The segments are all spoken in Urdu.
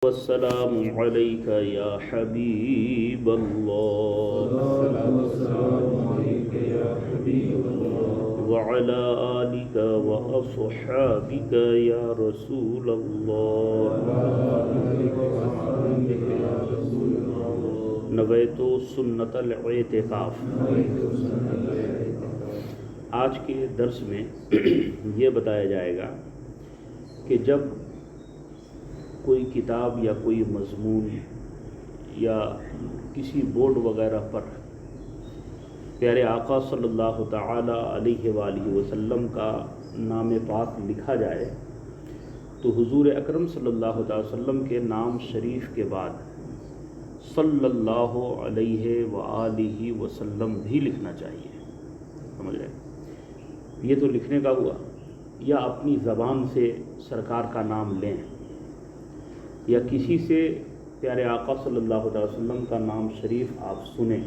والسلام عليك يا حبيب الله وعلى آلك وأصحابك يا رسول الله نویت سنت الاعتکاف۔ آج کے درس میں یہ بتایا جائے گا کہ جب کوئی کتاب یا کوئی مضمون یا کسی بورڈ وغیرہ پر پیارے آقا صلی اللہ تعالی علیہ وآلہ وسلم کا نام پاک لکھا جائے تو حضور اکرم صلی اللہ تعالی وسلم کے نام شریف کے بعد صلی اللہ علیہ وآلہ وسلم بھی لکھنا چاہیے۔ سمجھ رہے؟ یہ تو لکھنے کا ہوا، یا اپنی زبان سے سرکار کا نام لیں یا کسی سے پیارے آقا صلی اللہ علیہ وسلم کا نام شریف آپ سنیں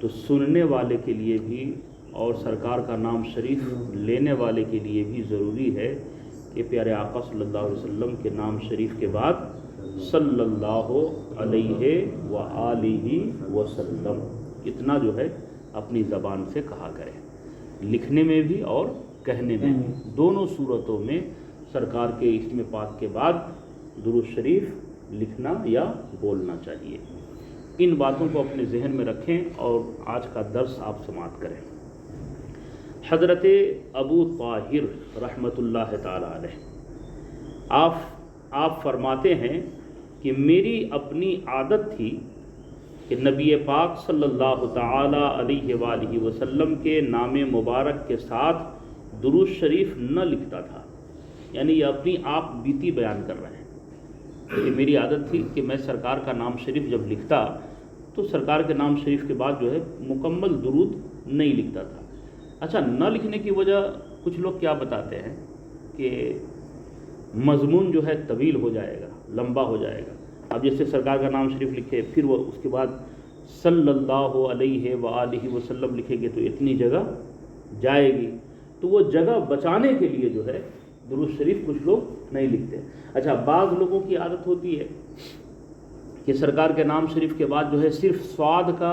تو سننے والے کے لیے بھی اور سرکار کا نام شریف لینے والے کے لیے بھی ضروری ہے کہ پیارے آقا صلی اللہ علیہ وسلم کے نام شریف کے بعد صلی اللہ علیہ وآلہ وسلم اتنا جو ہے اپنی زبان سے کہا کرے، لکھنے میں بھی اور کہنے میں بھی، دونوں صورتوں میں سرکار کے اسم پاک کے بعد درود شریف لکھنا یا بولنا چاہیے۔ ان باتوں کو اپنے ذہن میں رکھیں اور آج کا درس آپ سماعت کریں۔ حضرت ابو طاہر رحمۃ اللہ تعالی علیہ آپ فرماتے ہیں کہ میری اپنی عادت تھی کہ نبی پاک صلی اللہ تعالی علیہ وآلہ وسلم کے نام مبارک کے ساتھ درود شریف نہ لکھتا تھا، یعنی یہ اپنی آپ بیتی بیان کر رہے ہیں کہ میری عادت تھی کہ میں سرکار کا نام شریف جب لکھتا تو سرکار کے نام شریف کے بعد جو ہے مکمل درود نہیں لکھتا تھا۔ اچھا، نہ لکھنے کی وجہ کچھ لوگ کیا بتاتے ہیں کہ مضمون جو ہے طویل ہو جائے گا، لمبا ہو جائے گا۔ اب جیسے سرکار کا نام شریف لکھے پھر وہ اس کے بعد صلی اللہ علیہ وآلہ وسلم لکھے گے تو اتنی جگہ جائے گی، تو وہ جگہ بچانے کے لیے جو ہے درود شریف کچھ لوگ نہیں لکھتے۔ اچھا، بعض لوگوں کی عادت ہوتی ہے کہ سرکار کے نام شریف کے بعد جو ہے صرف سواد کا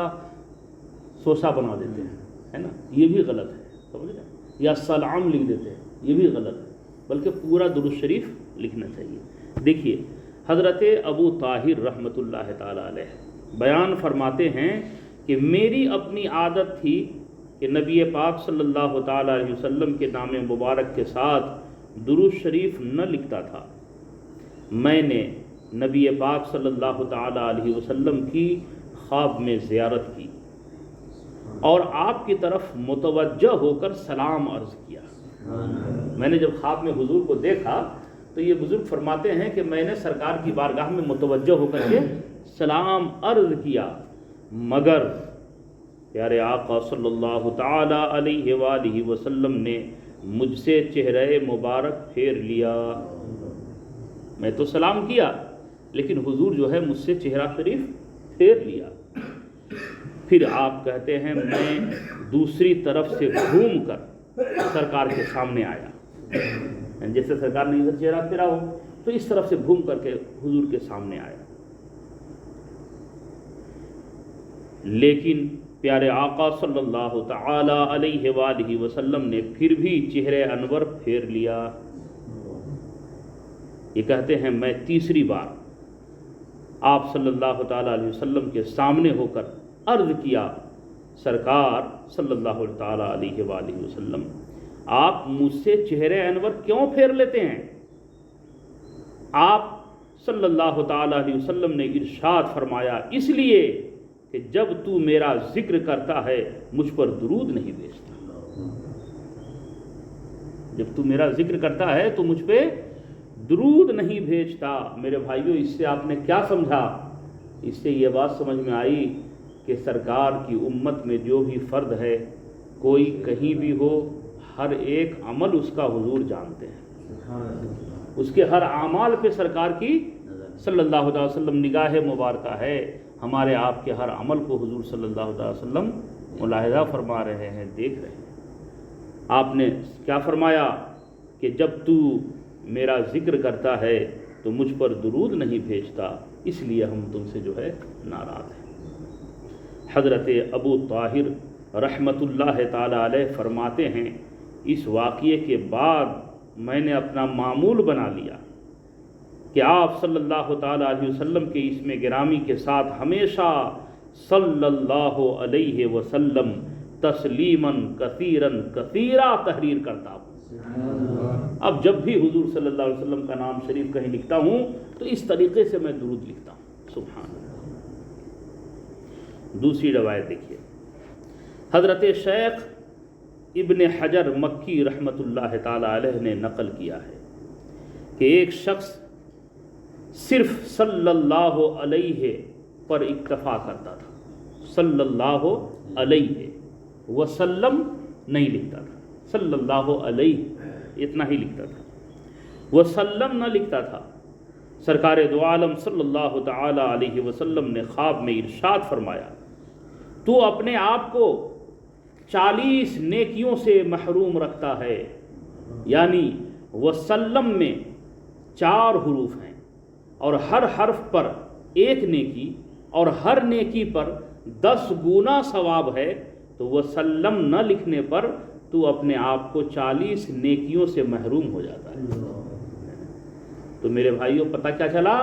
سوسا بنا دیتے ہیں، ہے نا، یہ بھی غلط ہے، سمجھ رہے ہیں، یا سلام لکھ دیتے ہیں، یہ بھی غلط ہے، بلکہ پورا درود شریف لکھنا چاہیے۔ دیکھیے حضرت ابو طاہر رحمۃ اللہ تعالی علیہ بیان فرماتے ہیں کہ میری اپنی عادت تھی کہ نبی پاک صلی اللہ تعالی علیہ وسلم کے نام مبارک کے ساتھ درود شریف نہ لکھتا تھا۔ میں نے نبی پاک صلی اللہ تعالی علیہ وسلم کی خواب میں زیارت کی اور آپ کی طرف متوجہ ہو کر سلام عرض کیا۔ میں نے جب خواب میں حضور کو دیکھا تو یہ بزرگ فرماتے ہیں کہ میں نے سرکار کی بارگاہ میں متوجہ ہو کر کے سلام عرض کیا، مگر پیارے آقا صلی اللہ تعالی علیہ وآلہ وسلم نے مجھ سے چہرہ مبارک پھیر لیا۔ میں تو سلام کیا لیکن حضور جو ہے مجھ سے چہرہ شریف پھیر لیا۔ پھر آپ کہتے ہیں میں دوسری طرف سے گھوم کر سرکار کے سامنے آیا، جیسے سرکار نے ادھر چہرہ پھیرا ہو تو اس طرف سے گھوم کر کے حضور کے سامنے آیا، لیکن پیارے آقا صلی اللہ تعالی علیہ وآلہ وسلم نے پھر بھی چہرہ انور پھیر لیا۔ یہ کہتے ہیں میں تیسری بار آپ صلی اللہ تعالی علیہ وسلم کے سامنے ہو کر عرض کیا، سرکار صلی اللہ تعالی علیہ وآلہ وسلم آپ مجھ سے چہرہ انور کیوں پھیر لیتے ہیں؟ آپ صلی اللہ تعالی علیہ وسلم نے ارشاد فرمایا، اس لیے کہ جب تو میرا ذکر کرتا ہے مجھ پر درود نہیں بھیجتا۔ جب تو میرا ذکر کرتا ہے تو مجھ پہ درود نہیں بھیجتا۔ میرے بھائیوں، اس سے آپ نے کیا سمجھا؟ اس سے یہ بات سمجھ میں آئی کہ سرکار کی امت میں جو بھی فرد ہے، کوئی کہیں بھی ہو، ہر ایک عمل اس کا حضور جانتے ہیں، اس کے ہر اعمال پہ سرکار کی صلی اللہ علیہ وسلم نگاہ مبارکہ ہے۔ ہمارے آپ کے ہر عمل کو حضور صلی اللہ علیہ وسلم ملاحظہ فرما رہے ہیں، دیکھ رہے ہیں۔ آپ نے کیا فرمایا کہ جب تو میرا ذکر کرتا ہے تو مجھ پر درود نہیں بھیجتا، اس لیے ہم تم سے جو ہے ناراض ہیں۔ حضرت ابو طاہر رحمۃ اللہ تعالی علیہ فرماتے ہیں اس واقعے کے بعد میں نے اپنا معمول بنا لیا کہ آپ صلی اللہ تعالی علیہ وسلم کے اسم گرامی کے ساتھ ہمیشہ صلی اللہ علیہ وسلم تسلیماً کثیراً کثیرا تحریر کرتا ہوں۔ اب جب بھی حضور صلی اللہ علیہ وسلم کا نام شریف کہیں لکھتا ہوں تو اس طریقے سے میں درود لکھتا ہوں۔ سبحان اللہ۔ دوسری روایت دیکھیے، حضرت شیخ ابن حجر مکی رحمۃ اللہ تعالی علیہ نے نقل کیا ہے کہ ایک شخص صرف صلی اللہ علیہ پر اکتفا کرتا تھا، صلی اللہ علیہ وسلم نہیں لکھتا تھا، صلی اللہ علیہ اتنا ہی لکھتا تھا، وسلم نہ لکھتا تھا۔ سرکار دو عالم صلی اللہ تعالی علیہ وسلم نے خواب میں ارشاد فرمایا، تو اپنے آپ کو 40 نیکیوں سے محروم رکھتا ہے، یعنی وسلم میں 4 حروف ہیں اور ہر حرف پر 1 نیکی اور ہر نیکی پر 10 گنا ثواب ہے، تو وسلم نہ لکھنے پر تو اپنے آپ کو 40 نیکیوں سے محروم ہو جاتا ہے۔ تو میرے بھائیوں، پتہ کیا چلا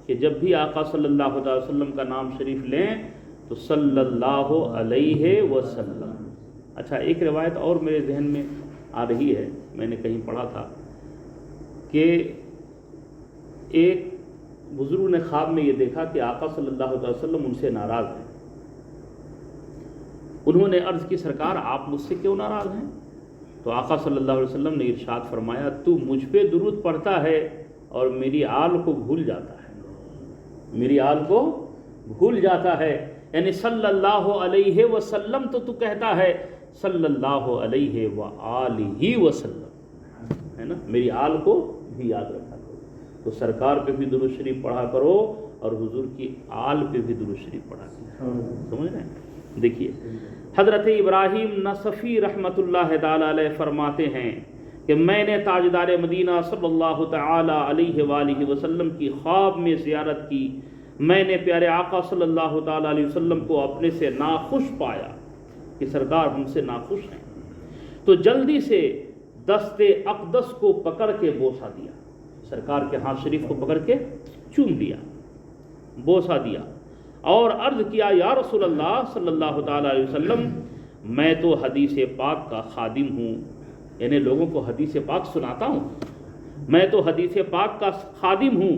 کہ جب بھی آقا صلی اللہ علیہ وسلم کا نام شریف لیں تو صلی اللہ علیہ وسلم۔ اچھا، ایک روایت اور میرے ذہن میں آ رہی ہے، میں نے کہیں پڑھا تھا کہ ایک بزرگ نے خواب میں یہ دیکھا کہ آقا صلی اللہ علیہ وسلم ان سے ناراض ہیں۔ انہوں نے عرض کی، سرکار آپ مجھ سے کیوں ناراض ہیں؟ تو آقا صلی اللہ علیہ وسلم نے ارشاد فرمایا، تو مجھ پہ درود پڑھتا ہے اور میری آل کو بھول جاتا ہے، میری آل کو بھول جاتا ہے، یعنی صلی اللہ علیہ وسلم تو کہتا ہے صلی اللہ علیہ وآلہ وسلم، ہے نا، میری آل کو بھی یاد رکھا کرو۔ تو سرکار پہ بھی درود شریف پڑھا کرو اور حضور کی آل پہ بھی درود شریف پڑھا کرو، سمجھ رہے ہیں؟ دیکھیے، حضرت ابراہیم نصفی رحمۃ اللہ تعالی علیہ فرماتے ہیں کہ میں نے تاجدار مدینہ صلی اللہ تعالی علیہ وآلہ وسلم کی خواب میں زیارت کی، میں نے پیارے آقا صلی اللہ تعالی علیہ وسلم کو اپنے سے ناخوش پایا کہ سرکار ہم سے ناخوش ہیں، تو جلدی سے دست اقدس کو پکڑ کے بوسہ دیا، سرکار کے ہاتھ شریف کو پکڑ کے چوم دیا، بوسہ دیا، اور عرض کیا، یا رسول اللہ صلی اللہ تعالی علیہ وسلم، میں تو حدیث پاک کا خادم ہوں، یعنی لوگوں کو حدیث پاک سناتا ہوں، میں تو حدیث پاک کا خادم ہوں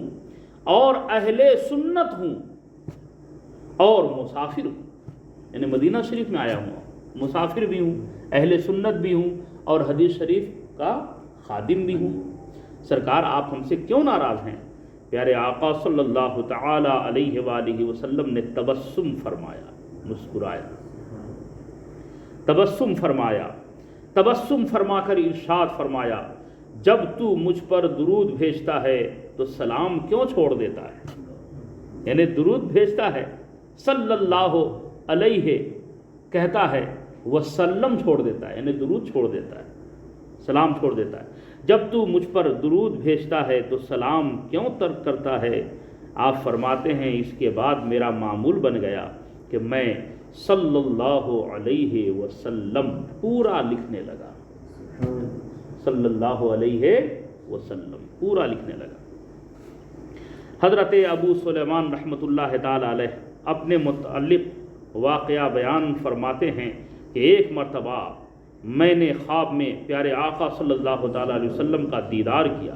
اور اہل سنت ہوں اور مسافر ہوں، یعنی مدینہ شریف میں آیا ہوں، مسافر بھی ہوں، اہل سنت بھی ہوں اور حدیث شریف کا خادم بھی ہوں، سرکار آپ ہم سے کیوں ناراض ہیں؟ پیارے آقا صلی اللہ تعالی علیہ وآلہ وسلم نے تبسم فرمایا، مسکرایا، تبسم فرمایا، تبسم فرما کر ارشاد فرمایا، جب تو مجھ پر درود بھیجتا ہے تو سلام کیوں چھوڑ دیتا ہے؟ یعنی درود بھیجتا ہے، صلی اللہ علیہ کہتا ہے، وسلم چھوڑ دیتا ہے، یعنی درود چھوڑ دیتا ہے، سلام چھوڑ دیتا ہے، جب تو مجھ پر درود بھیجتا ہے تو سلام کیوں ترک کرتا ہے؟ آپ فرماتے ہیں اس کے بعد میرا معمول بن گیا کہ میں صلی اللہ علیہ وسلم پورا لکھنے لگا، صلی اللہ علیہ وسلم پورا لکھنے لگا۔ حضرت ابو سلیمان رحمۃ اللہ تعالی علیہ اپنے متعلق واقعہ بیان فرماتے ہیں کہ ایک مرتبہ میں نے خواب میں پیارے آقا صلی اللہ تعالی علیہ وسلم کا دیدار کیا،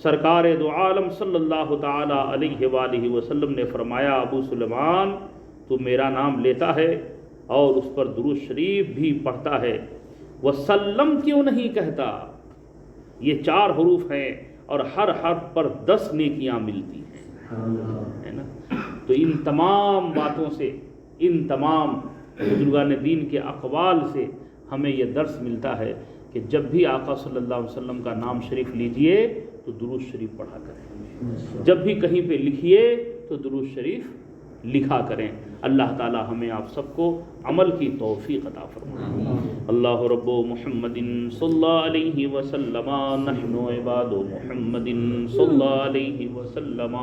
سرکار دو عالم صلی اللہ تعالی علیہ وآلہ وسلم نے فرمایا، ابو سلیمان تو میرا نام لیتا ہے اور اس پر درود شریف بھی پڑھتا ہے، وسلم کیوں نہیں کہتا؟ یہ 4 حروف ہیں اور ہر حرف پر 10 نیکیاں ملتی ہیں، ہے نا۔ تو ان تمام باتوں سے، ان تمام بزرگان دین کے اقوال سے ہمیں یہ درس ملتا ہے کہ جب بھی آقا صلی اللہ علیہ وسلم کا نام شریف لیجئے تو درود شریف پڑھا کریں، جب بھی کہیں پہ لکھیے تو درود شریف لکھا کریں۔ اللہ تعالی ہمیں آپ سب کو عمل کی توفیق عطا فرمائے۔ اللہ رب محمد صلی اللہ علیہ وسلم نحن عباد محمد صلی اللہ علیہ وسلم۔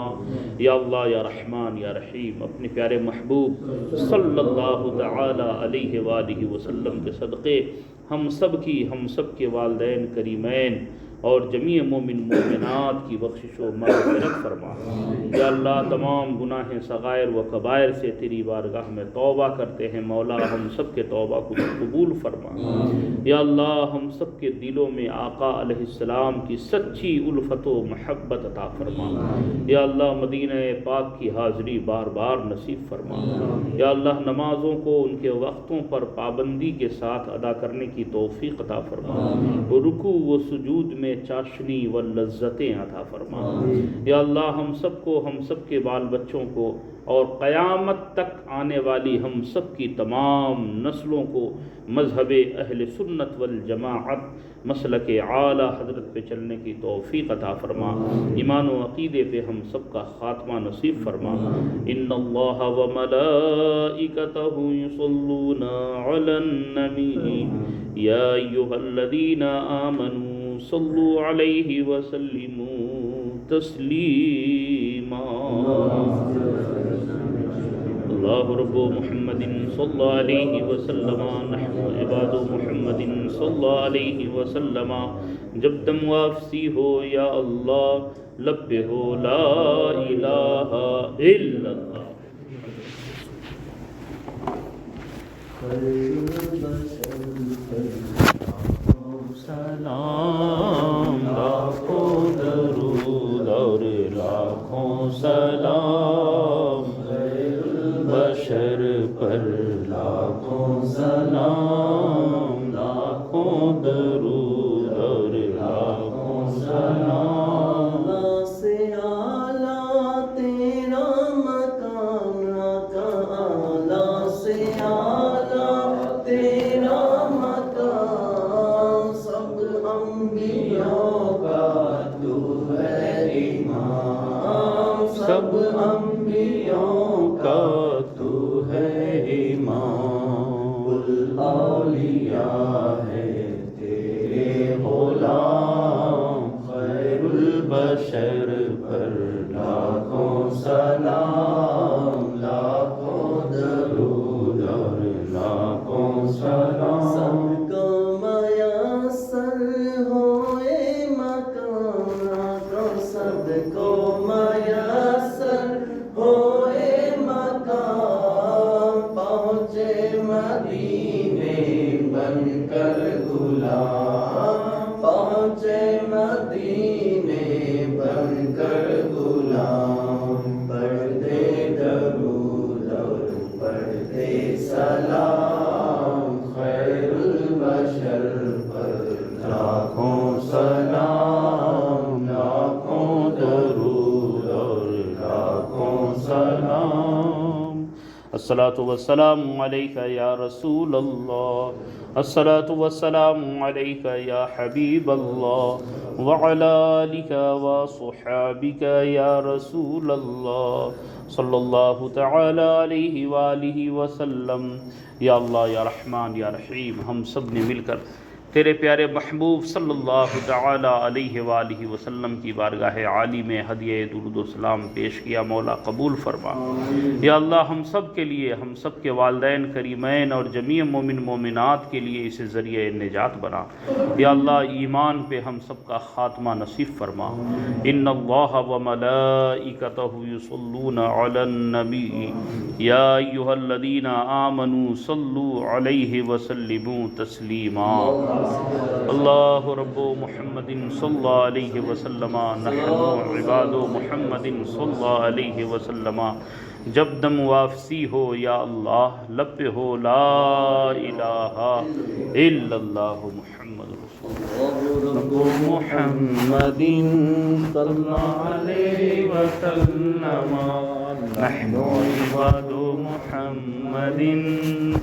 یا اللہ یا رحمان یا رحیم، اپنے پیارے محبوب صلی اللہ تعالی علیہ وآلہ وسلم کے صدقے ہم سب کے والدین کریمین اور جمیع مومن مومنات کی بخشش و مغفرت فرما۔ یا اللہ تمام گناہ صغائر و کبائر سے تیری بارگاہ میں توبہ کرتے ہیں، مولا ہم سب کے توبہ کو قبول فرما۔ یا اللہ ہم سب کے دلوں میں آقا علیہ السلام کی سچی الفت و محبت عطا فرما۔ یا اللہ مدینہ پاک کی حاضری بار بار نصیب فرما۔ یا اللہ نمازوں کو ان کے وقتوں پر پابندی کے ساتھ ادا کرنے کی توفیق عطا فرما۔ رکوع و سجود میں چاشنی و لذتیں عطا فرما۔ یا اللہ ہم سب کے بال بچوں کو اور قیامت تک آنے والی ہم سب کی تمام نسلوں کو مذہب اہل سنت والجماعت مسلک اعلیٰ حضرت پہ چلنے کی توفیق عطا فرما۔ ایمان و عقیدے پہ ہم سب کا خاتمہ نصیب فرما۔ ان اللہ و ملائکتہ یصلون علی النبی یا ایھا الذین آمنوا صلوا علیہ وسلموا تسلیما۔ اللہ رب محمد صلی اللہ علیہ وسلم نحن عباد محمد صلی اللہ علیہ وسلم۔ جب دم واپسی ہو یا اللہ، لب پہ ہو لا الہ الا اللہ۔ سلام لاکھوں درود اور لاکھوں سلام خیر البشر پر، لاکھوں سلام لاکھوں درود اور لاکھوں سلام۔ سے اعلیٰ تیرا مقام آقا، اعلیٰ سے اعلیٰ تیرا مقام، سب انبیاء کا تو ہے امام، سب انبیاء کا تو ہے امام۔ کل اولیاء ہے تیرے غلام، خیر البشر پر لاکھوں سلام، لاکھوں درود اور لاکھوں سلام۔ سب کو میسر ہوئے مقام آقا، سب کو میسر ہوئے مقام، پہنچے مدینے بن کر غلام، پہنچے مدینے بن کر غلام، پڑھتے درود اور پڑھتے سلام، خیر البشر پر لاکھوں سلام، لاکھوں درود اور لاکھوں سلام۔ الصلاۃ والسلام علیک یا رسول اللہ، الصلاۃ والسلام علیک یا حبیب اللہ، وعلی آلک وصحابک یا رسول اللہ، صلی اللہ تعالی علیہ وآلہ وسلم۔ یا اللہ یا رحمان یا رحیم، ہم سب نے مل کر تیرے پیارے محبوب صلی اللہ تعالی علیہ وآلہ وسلم کی بارگاہ عالی میں ہدیہ درود و سلام پیش کیا، مولا قبول فرما۔ یا اللہ ہم سب کے لیے، ہم سب کے والدین کریمین اور جمیع مومن مومنات کے لیے اسے ذریعہ نجات بنا۔ یا اللہ ایمان پہ ہم سب کا خاتمہ نصیب فرما۔ ان اللہ و ملائکتہ یصلون علی النبی یا ایھا الذین آمنوا صلوا علیہ وسلموا تسلیما۔ اللہ رب محمد صلی اللہ علیہ وسلم نحن عباد محمد صلی اللہ علیہ وسلم۔ جب دم واپسی ہو یا اللہ، لب پہ ہو لا الہ الا اللہ محمد رسول اللہ۔ محمد صلی اللہ علیہ وسلم نحن عباد محمد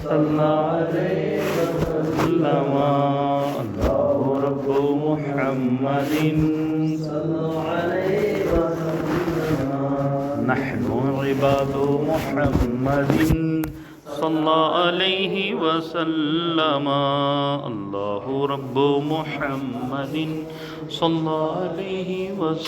صلی اللہ علیہ وسلم۔ اللہ رب محمد صلی اللہ علیہ وسلم نحن عباد محمد صلی علیہ وسلم اللہ رب محمد صلی علیہ وسلم